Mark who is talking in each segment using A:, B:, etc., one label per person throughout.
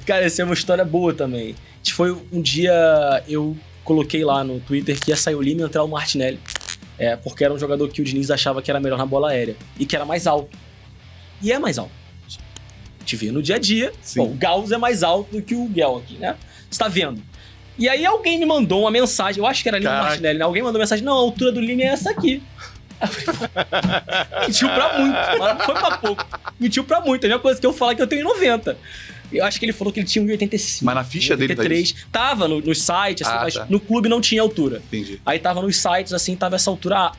A: Cara, essa é uma história boa também. Foi um dia, eu coloquei lá no Twitter que ia sair o Lima e entrar o Martinelli. Porque era um jogador que o Diniz achava que era melhor na bola aérea. E que era mais alto. E é mais alto. A gente vê no dia a dia. Bom, o Gauss é mais alto do que o Guel aqui, né? Você tá vendo. E aí alguém me mandou uma mensagem, eu acho que era Lima Martinelli, né? Alguém mandou mensagem, não, a altura do Lima é essa aqui. Mentiu pra muito, mas não foi pra pouco. Mentiu pra muito, a mesma coisa que eu falo que eu tenho 90. Eu acho que ele falou que ele tinha 1,85.
B: Mas na ficha 83,
A: dele tá isso? Tava nos sites, assim, mas
B: tá.
A: no clube não tinha altura.
B: Entendi.
A: Aí tava nos sites, assim, tava essa altura,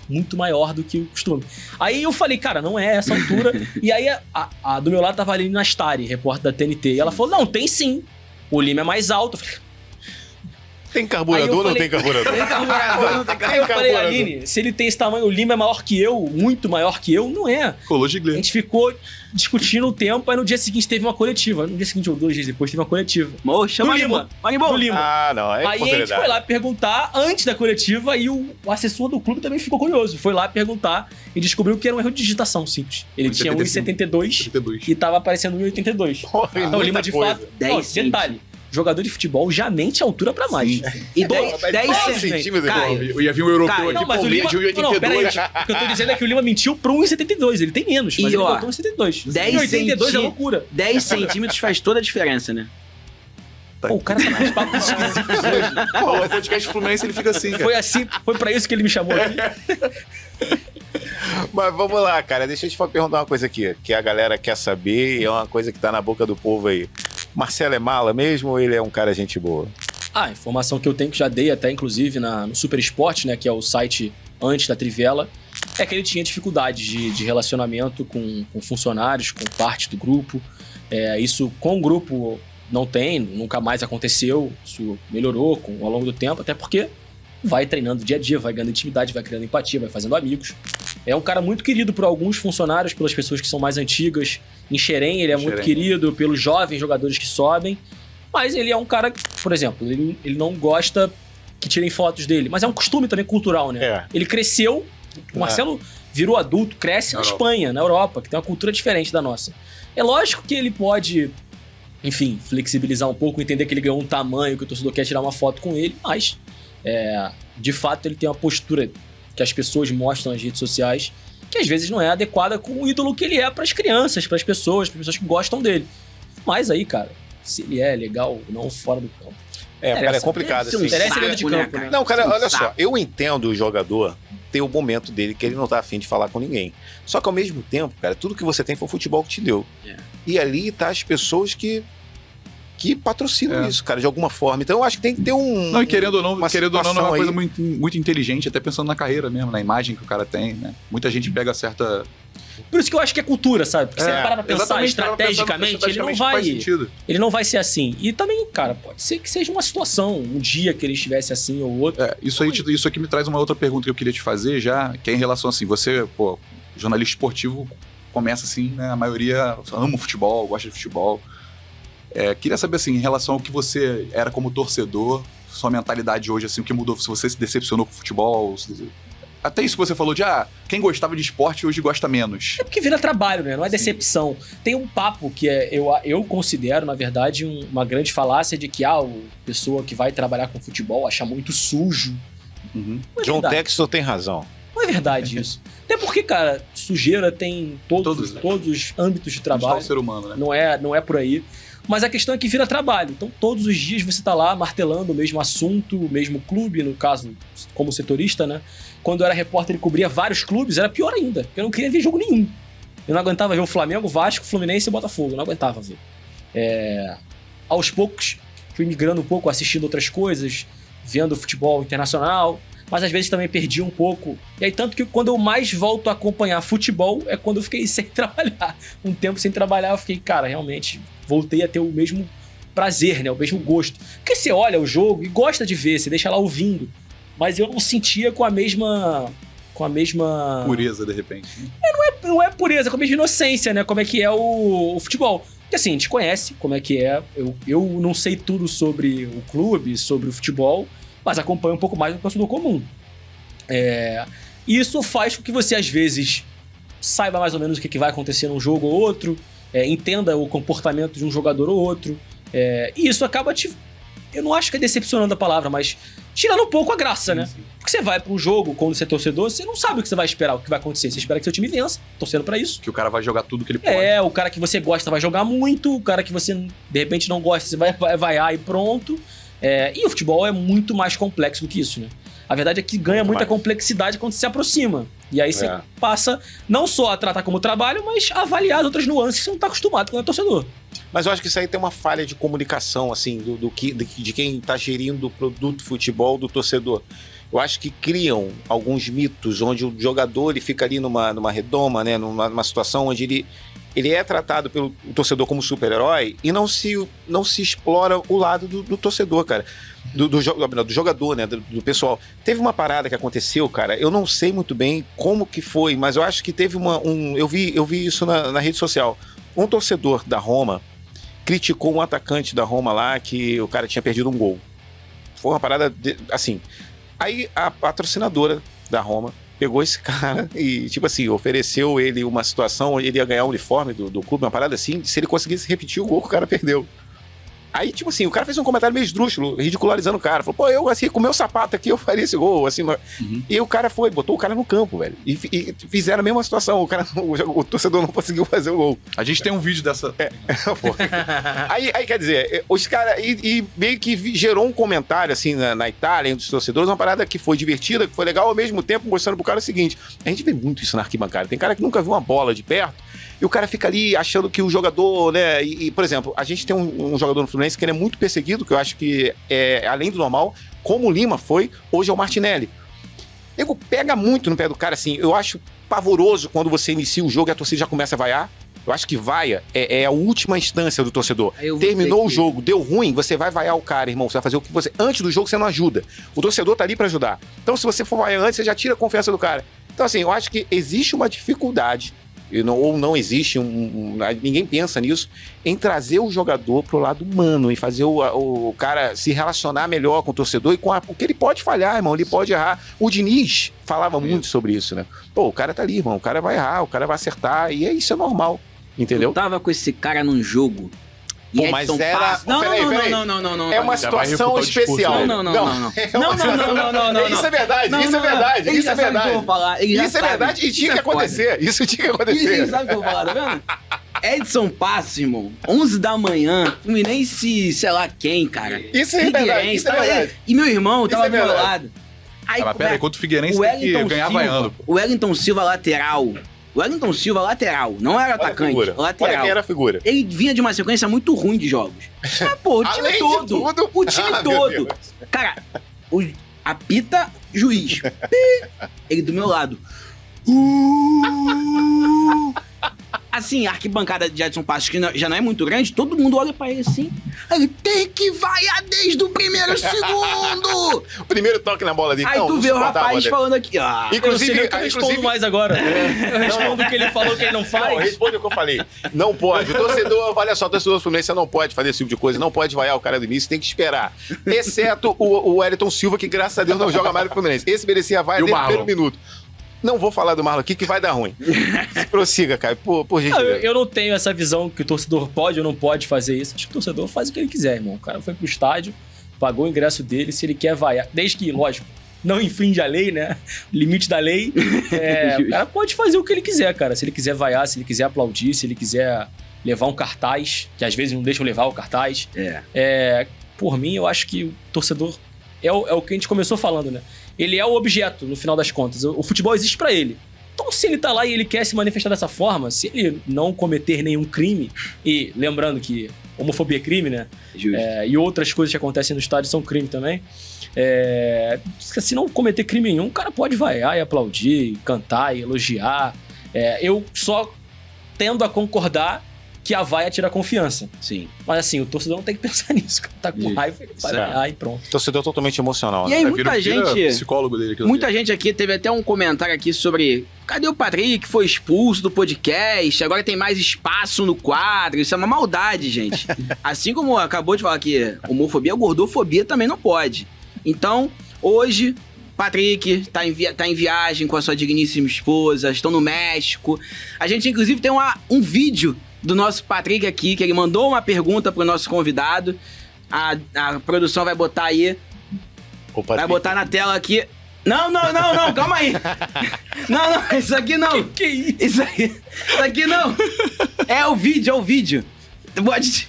A: muito maior do que o costume. Aí eu falei, cara, não é essa altura. E aí a do meu lado tava ali na Stari, repórter da TNT. E ela falou, não, tem sim. O Lima é mais alto. Eu falei,
C: tem carburador ou não tem carburador?
A: Tem carburador, não tem carburador. Aí eu falei, Aline, se ele tem esse tamanho, o Lima é maior que eu, muito maior que eu, não é.
B: Colou de
A: A gente ficou discutindo o tempo, aí no dia seguinte teve uma coletiva. No dia seguinte, ou 2 dias depois, teve uma coletiva.
D: Chama
A: do Lima. Do Lima.
C: Ah, não,
A: aí a gente foi lá perguntar, antes da coletiva, e o assessor do clube também ficou curioso. Foi lá perguntar e descobriu que era um erro de digitação simples. Ele tinha 1,72 e tava aparecendo 1,82. Então o Lima, de fato...
D: 10
A: detalhe. Jogador de futebol já mente a altura pra mais.
B: Sim.
D: E 10
C: centímetros.
B: Eu ia vir um europeu aqui,
A: mas o Lima...
B: de 1,82.
A: Não, peraí. O que eu tô dizendo é que o Lima mentiu pro 1,72. Ele tem menos, mas ele botou 1,72. 1,82 é loucura.
D: 10 centímetros faz toda a diferença, né?
A: Pô, o cara tá mais papos esquisitos hoje.
B: Pô, o podcast Fluminense ele fica assim, cara.
A: Foi pra isso que ele me chamou aqui.
C: Mas vamos lá, cara. Deixa eu te perguntar uma coisa aqui, que a galera quer saber e é uma coisa que tá na boca do povo aí. Marcelo é mala mesmo ou ele é um cara gente boa?
A: A informação que eu tenho, que já dei até inclusive no Super Esporte, né, que é o site antes da Trivela, é que ele tinha dificuldade de relacionamento com funcionários, com parte do grupo. Isso com o grupo não tem, nunca mais aconteceu. Isso melhorou ao longo do tempo, até porque vai treinando dia a dia, vai ganhando intimidade, vai criando empatia, vai fazendo amigos. É um cara muito querido por alguns funcionários, pelas pessoas que são mais antigas. Em Xerém, ele é muito querido pelos jovens jogadores que sobem. Mas ele é um cara, por exemplo, ele não gosta que tirem fotos dele. Mas é um costume também cultural, né? Ele cresceu, o Marcelo virou adulto, cresce na Espanha, na Europa, que tem uma cultura diferente da nossa. É lógico que ele pode, enfim, flexibilizar um pouco, entender que ele ganhou um tamanho, que o torcedor quer tirar uma foto com ele, mas, de fato, ele tem uma postura que as pessoas mostram nas redes sociais, que às vezes não é adequada com o ídolo que ele é para as crianças, para as pessoas que gostam dele. Mas aí, cara, se ele é legal ou não fora do campo.
C: Cara, é complicado.
A: Assim. Interessa dentro de campo, né?
C: Não, cara, olha só, eu entendo o jogador ter o momento dele que ele não tá afim de falar com ninguém. Só que ao mesmo tempo, cara, tudo que você tem foi o futebol que te deu. E ali tá as pessoas que patrocinam isso, cara, de alguma forma. Então eu acho que tem que ter um...
B: Não, e querendo ou não, não é uma coisa
C: aí.
B: muito inteligente, até pensando na carreira mesmo, na imagem que o cara tem, né? Muita gente pega certa...
A: Por isso que eu acho que é cultura, sabe? Porque você parar pra pensar estrategicamente, ele não vai ser assim. E também, cara, pode ser que seja uma situação, um dia que ele estivesse assim ou outro.
B: Isso aqui me traz uma outra pergunta que eu queria te fazer já, que é em relação assim, você, jornalista esportivo, começa assim, né? A maioria ama o futebol, gosta de futebol. Queria saber, assim, em relação ao que você era como torcedor, sua mentalidade hoje, assim, o que mudou, se você se decepcionou com o futebol, até isso que você falou de, quem gostava de esporte hoje gosta menos.
A: É porque vira trabalho, né? Não é decepção. Tem um papo que eu considero, na verdade, uma grande falácia de que a pessoa que vai trabalhar com futebol acha muito sujo.
C: John Textor tem razão.
A: Não é verdade isso. Até porque, cara, sujeira tem todos os âmbitos de trabalho.
B: O ser humano, né?
A: Não é por aí. Mas a questão é que vira trabalho. Então, todos os dias você tá lá martelando o mesmo assunto, o mesmo clube, no caso, como setorista, né? Quando eu era repórter e cobria vários clubes, era pior ainda, porque eu não queria ver jogo nenhum. Eu não aguentava ver o Flamengo, Vasco, Fluminense e Botafogo. Eu não aguentava ver. Aos poucos, fui migrando um pouco, assistindo outras coisas, vendo futebol internacional, mas às vezes também perdi um pouco. E aí, tanto que quando eu mais volto a acompanhar futebol, é quando eu fiquei sem trabalhar. Um tempo sem trabalhar, eu fiquei, cara, realmente, voltei a ter o mesmo prazer, né? O mesmo gosto. Porque você olha o jogo e gosta de ver, você deixa lá ouvindo. Mas eu não sentia com a mesma...
B: Pureza, de repente.
A: Não é pureza, com a mesma inocência, né? Como é que é o futebol. Porque assim, a gente conhece como é que é. Eu não sei tudo sobre o clube, sobre o futebol, mas acompanho um pouco mais do torcedor comum. E isso faz com que você, às vezes, saiba mais ou menos o que vai acontecer num jogo ou outro, entenda o comportamento de um jogador ou outro. E isso acaba eu não acho que é decepcionando a palavra, mas tirando um pouco a graça, né? Porque você vai pra um jogo, quando você é torcedor, você não sabe o que você vai esperar, o que vai acontecer. Você espera que seu time vença, torcendo pra isso.
B: Que o cara vai jogar tudo que ele pode.
A: O cara que você gosta vai jogar muito, o cara que você, de repente, não gosta, você vai vaiar e pronto. E o futebol é muito mais complexo do que isso, né? A verdade é que ganha muita complexidade quando se aproxima. E aí você passa não só a tratar como trabalho, mas a avaliar as outras nuances que você não tá acostumado quando é torcedor.
C: Mas eu acho que isso aí tem uma falha de comunicação, assim, de quem tá gerindo o produto futebol do torcedor. Eu acho que criam alguns mitos onde o jogador ele fica ali numa redoma, né, numa situação onde ele é tratado pelo torcedor como super-herói e não se explora o lado do torcedor, cara. Do jogador, né? Do pessoal. Teve uma parada que aconteceu, cara. Eu não sei muito bem como que foi, mas eu acho que teve eu vi isso na rede social. Um torcedor da Roma criticou um atacante da Roma lá que o cara tinha perdido um gol. Foi uma parada assim. Aí a patrocinadora da Roma pegou esse cara e, tipo assim, ofereceu ele uma situação onde ele ia ganhar o uniforme do clube, uma parada assim, se ele conseguisse repetir o gol que o cara perdeu. Aí, tipo assim, o cara fez um comentário meio esdrúxulo, ridicularizando o cara. Falou, pô, eu, assim, com o meu sapato aqui, eu faria esse gol, assim. E o cara botou o cara no campo, velho. E fizeram a mesma situação. O torcedor não conseguiu fazer o gol.
B: A gente tem um vídeo dessa...
C: Aí, quer dizer, os caras... E meio que gerou um comentário, assim, na Itália, entre os torcedores, uma parada que foi divertida, que foi legal, ao mesmo tempo mostrando pro cara o seguinte. A gente vê muito isso na arquibancada. Tem cara que nunca viu uma bola de perto, e o cara fica ali achando que o jogador, né... por exemplo, a gente tem um jogador no Fluminense que ele é muito perseguido, que eu acho que é além do normal, como o Lima foi, hoje é o Martinelli. Nego pega muito no pé do cara, assim. Eu acho pavoroso quando você inicia o jogo e a torcida já começa a vaiar. Eu acho que vaia é a última instância do torcedor. Terminou o jogo, deu ruim, você vai vaiar o cara, irmão. Você vai fazer o que você... Antes do jogo, você não ajuda. O torcedor tá ali pra ajudar. Então, se você for vaiar antes, você já tira a confiança do cara. Então, assim, eu acho que existe uma dificuldade ou não existe, ninguém pensa nisso, em trazer o jogador pro lado humano e fazer o cara se relacionar melhor com o torcedor e porque ele pode falhar, irmão, ele pode errar. O Diniz falava muito sobre isso, né? Pô, o cara tá ali, irmão, o cara vai errar, o cara vai acertar, e isso é normal, entendeu?
D: Eu tava com esse cara num jogo.
C: Pô, mas era...
D: Não.
C: É uma situação especial.
D: Não.
C: Isso é verdade, isso é verdade. Isso é verdade e tinha que acontecer. Isso tinha que acontecer.
D: Ele sabe o que eu vou falar, tá vendo? Edson Passos, irmão. 11 da manhã, Fluminense, sei lá quem, cara.
C: Isso é verdade, isso é verdade.
D: E meu irmão tava do meu lado.
B: Aí, mas pera aí, contra o Figueirense tem que ganhar vaiando.
D: O Wellington Silva, lateral. Não era atacante, lateral.
C: Olha quem era a figura.
D: Ele vinha de uma sequência muito ruim de jogos. Pô, o time todo. O time todo. Cara, apita juiz. Ele do meu lado. Assim, a arquibancada de Edson Passos, que já não é muito grande, todo mundo olha pra ele assim. Ele tem que vaiar desde o primeiro segundo.
C: O primeiro toque na bola dele.
D: Aí tu vê o rapaz falando aqui,
B: Inclusive, eu respondo mais agora. Eu respondo o que ele falou que ele não faz.
C: Não, responde o que eu falei. Não pode. O torcedor, olha só, o torcedor do Fluminense não pode fazer esse tipo de coisa, não pode vaiar o cara do início, tem que esperar. Exceto o Wellington Silva, que graças a Deus não joga mais no Fluminense. Esse merecia a vaia desde o primeiro minuto. Não vou falar do Marlon aqui, que vai dar ruim. Prossiga, cara, por gente.
A: Eu não tenho essa visão que o torcedor pode ou não pode fazer isso. Acho que o torcedor faz o que ele quiser, irmão. O cara foi pro estádio, pagou o ingresso dele, se ele quer vaiar. Desde que, lógico, não infringe a lei, né? O limite da lei. O cara pode fazer o que ele quiser, cara. Se ele quiser vaiar, se ele quiser aplaudir, se ele quiser levar um cartaz, que às vezes não deixam levar o cartaz. Por mim, eu acho que o torcedor é o que a gente começou falando, né? Ele é o objeto, no final das contas. O futebol existe pra ele. Então, se ele tá lá e ele quer se manifestar dessa forma, se ele não cometer nenhum crime, e lembrando que homofobia é crime, né? E outras coisas que acontecem no estádio são crime também. Se não cometer crime nenhum, o cara pode vaiar e aplaudir, e cantar e elogiar. Eu só tendo a concordar que a vaia tira a confiança.
D: Sim.
A: Mas assim, o torcedor não tem que pensar nisso. O cara tá com raiva, ele vai vaiar e pronto.
C: Torcedor totalmente emocional.
D: E aí, muita gente...
B: psicólogo dele.
D: Muita gente aqui teve até um comentário aqui sobre... Cadê o Patrick? Foi expulso do podcast, agora tem mais espaço no quadro. Isso é uma maldade, gente. Assim como acabou de falar que homofobia, gordofobia também não pode. Então, hoje... Patrick tá em viagem com a sua digníssima esposa, estão no México. A gente, inclusive, tem um vídeo do nosso Patrick aqui, que ele mandou uma pergunta pro nosso convidado. A produção vai botar aí. Vai botar na tela aqui. Não, calma aí. Não, isso aqui não.
A: Que isso?
D: Isso aqui não. É o vídeo. Pode isso.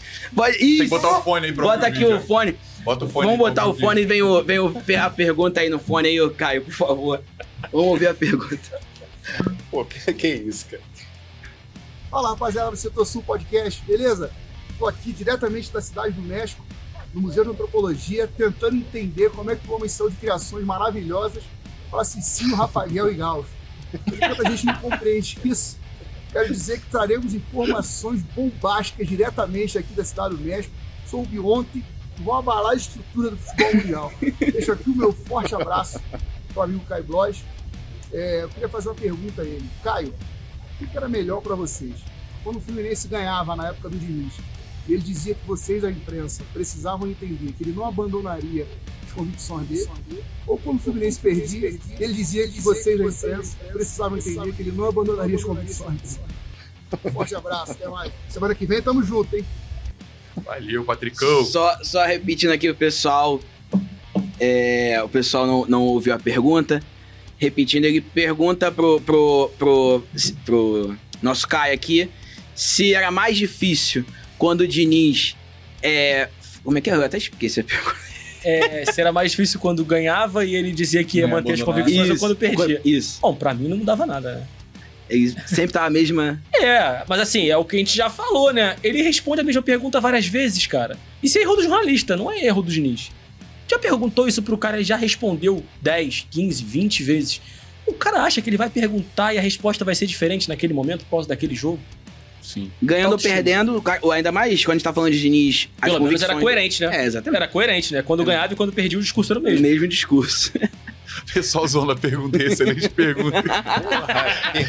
B: Tem que botar o fone aí pra
D: Bota aqui o fone.
B: Bota o fone.
D: Vamos botar o fone e vem a pergunta aí no fone aí, ô Caio, por favor. Vamos ouvir a pergunta.
C: Pô, que isso, cara?
E: Fala, rapaziada do Setor Sul Podcast, beleza? Tô aqui diretamente da cidade do México, no Museu de Antropologia, tentando entender como é que o homem saiu de criações maravilhosas para Cicinho, Rafael e Gaucho. Enquanto a gente não compreende isso, quero dizer que traremos informações bombásticas diretamente aqui da cidade do México sobre ontem, que vão abalar a estrutura do futebol mundial. Deixo aqui o meu forte abraço para o amigo Caio Blois. Eu queria fazer uma pergunta a ele. Caio, o que era melhor para vocês? Quando o Fluminense ganhava na época do Diniz, ele dizia que vocês, a imprensa, precisavam entender que ele não abandonaria as convicções dele, ou quando o Fluminense perdia, ele dizia que vocês, a imprensa, precisavam entender que ele não abandonaria as convicções dele. Um forte abraço, até mais. Semana que vem tamo junto, hein?
B: Valeu, Patricão.
D: Só repetindo aqui o pessoal. O pessoal não ouviu a pergunta. Repetindo, ele pergunta pro nosso Caio aqui se era mais difícil quando o Diniz. Como é que é? Eu até esqueci a pergunta.
A: Se era mais difícil quando ganhava e ele dizia que ia manter as convicções ou quando perdia.
D: Isso.
A: Bom, pra mim não mudava nada, né?
D: Ele sempre tava a mesma.
A: Mas assim, é o que a gente já falou, né? Ele responde a mesma pergunta várias vezes, cara. Isso é erro do jornalista, não é erro do Diniz. Já perguntou isso pro cara e já respondeu 10, 15, 20 vezes. O cara acha que ele vai perguntar e a resposta vai ser diferente naquele momento por causa daquele jogo?
B: Sim.
D: Ganhando ou perdendo, ainda mais quando a gente tá falando de Diniz.
A: Pelo menos era coerente, né?
D: Exatamente.
A: Era coerente, né? Quando ganhava e quando perdia, o discurso era o
D: O
A: mesmo.
D: mesmo discurso.
B: Pessoal zoando a pergunta, excelente pergunta.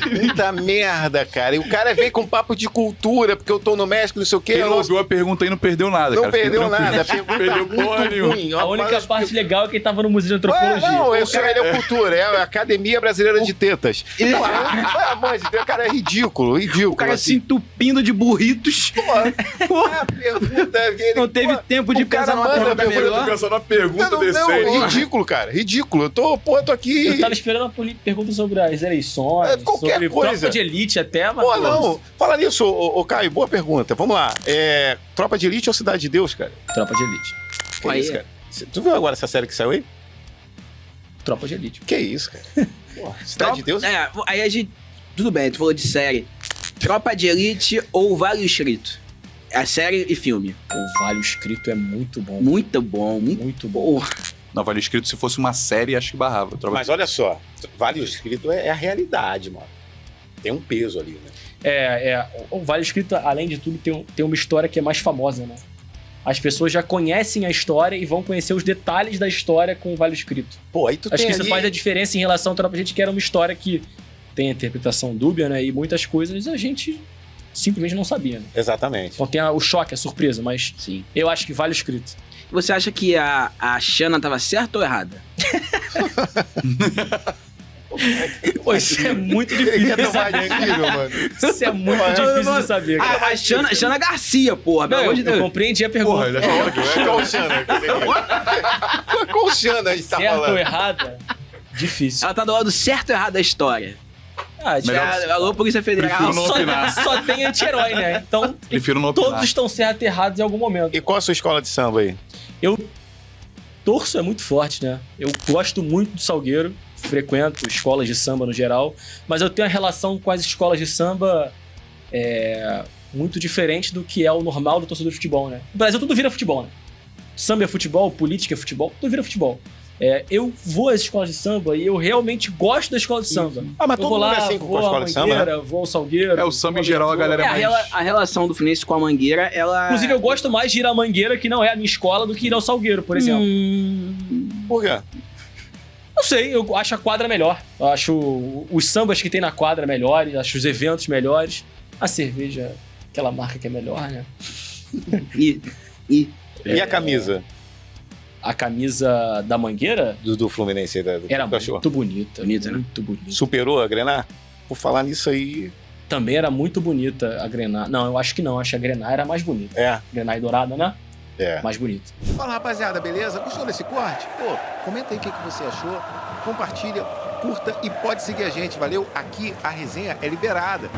C: Muita merda, cara. E o cara vem com papo de cultura, porque eu tô no México, não sei o quê.
B: Quem não ouviu a pergunta aí não perdeu nada,
C: Não
B: cara.
C: perdeu nada. A pergunta
B: Perdeu
C: muito
B: porra nenhuma.
C: ruim.
A: A única parte legal é que ele tava no Museu de Antropologia.
C: Não, ele é cultura, é a Academia Brasileira de Tetas. Pelo amor de Deus, cara, é ridículo.
D: O cara se entupindo de burritos.
C: A pergunta...
D: Não teve tempo de pensar numa
C: manda
D: pergunta melhor.
B: Pensando na pergunta decente.
C: Ridículo, cara. Ridículo. Eu tô aqui...
A: Eu tava esperando uma pergunta sobre as eleições,
C: qualquer
A: sobre
C: coisa.
A: tropa de elite até, mas...
C: Pô, não. Fala nisso, ô Caio, boa pergunta. Vamos lá. Tropa de Elite ou Cidade de Deus, cara?
A: Tropa de elite.
C: Que isso, cara? Tu viu agora essa série que saiu aí?
A: Tropa de elite.
C: Que isso, cara? Pô, Cidade de Deus?
D: Aí a gente... Tudo bem, tu falou de série. Tropa de Elite ou Vale Escrito? É série e filme.
A: O Vale Escrito é muito bom.
D: Muito bom.
A: Muito bom.
B: Não, Vale Escrito, se fosse uma série, acho que barrava.
C: Mas olha só, Vale Escrito é a realidade, mano. Tem um peso ali, né?
A: O Vale Escrito, além de tudo, tem uma história que é mais famosa, né? As pessoas já conhecem a história e vão conhecer os detalhes da história com o Vale Escrito.
C: Pô, aí tu
A: Acho
C: tem
A: que isso
C: ali...
A: faz a diferença em relação à Tropa de Elite, que era uma história que tem a interpretação dúbia, né? E muitas coisas a gente simplesmente não sabia, né?
C: Exatamente.
A: Então tem o choque, a surpresa, mas
D: Sim.
A: eu acho que Vale Escrito.
D: Você acha que a Xana tava certa ou errada?
A: Pô, isso é muito difícil de saber.
C: mano.
A: Isso é muito difícil de saber, cara.
D: A Xana Garcia, porra. Pelo amor de
A: Eu
D: Deus.
A: compreendi a pergunta.
B: Porra, ele é
C: Qual Xana? Qual Xana a gente tá
A: Certo ou
C: falando?
A: errada? Difícil.
D: Ela tá do lado certo ou errado da história.
B: Melhor-
D: Alô, Polícia Federal.
B: Prefiro não opinar.
A: Só tem anti-herói, né? Então,
B: Prefiro não opinar.
A: todos estão certos e errados em algum momento.
C: E qual a sua escola de samba aí?
A: Torço é muito forte, né? Eu gosto muito do Salgueiro, frequento escolas de samba no geral, mas eu tenho uma relação com as escolas de samba muito diferente do que é o normal do torcedor de futebol, né? No Brasil tudo vira futebol, né? Samba é futebol, política é futebol, tudo vira futebol. Eu vou às escolas de samba e eu realmente gosto da escola de samba.
C: Ah, mas
A: Eu
C: todo
A: vou
C: mundo
A: lá,
C: é assim com
A: vou
C: a escola
A: à
C: de samba,
A: Mangueira, vou ao Salgueiro.
B: O samba em geral, a galera é mais...
D: A relação do Fluminense com a Mangueira, ela...
A: Inclusive, eu gosto mais de ir à Mangueira, que não é a minha escola, do que ir ao Salgueiro, por exemplo.
C: Por quê?
A: Não sei, eu acho a quadra melhor. Eu acho os sambas que tem na quadra melhores, acho os eventos melhores. A cerveja, aquela marca que é melhor, né?
C: E a camisa
A: A camisa da Mangueira
C: do Fluminense?
A: era
C: do cachorro?
A: muito bonita.
D: Bonita, né?
A: Muito bonita.
C: Superou a Grená? Por falar nisso aí,
A: Também era muito bonita a grená. Não, eu acho que não. Acho que a grená era mais bonita.
C: É.
A: Grená e dourada, né?
C: É.
A: Mais bonita.
C: Fala, rapaziada, beleza? Gostou desse corte? Pô, comenta aí o que você achou. Compartilha, curta e pode seguir a gente, valeu? Aqui a resenha é liberada.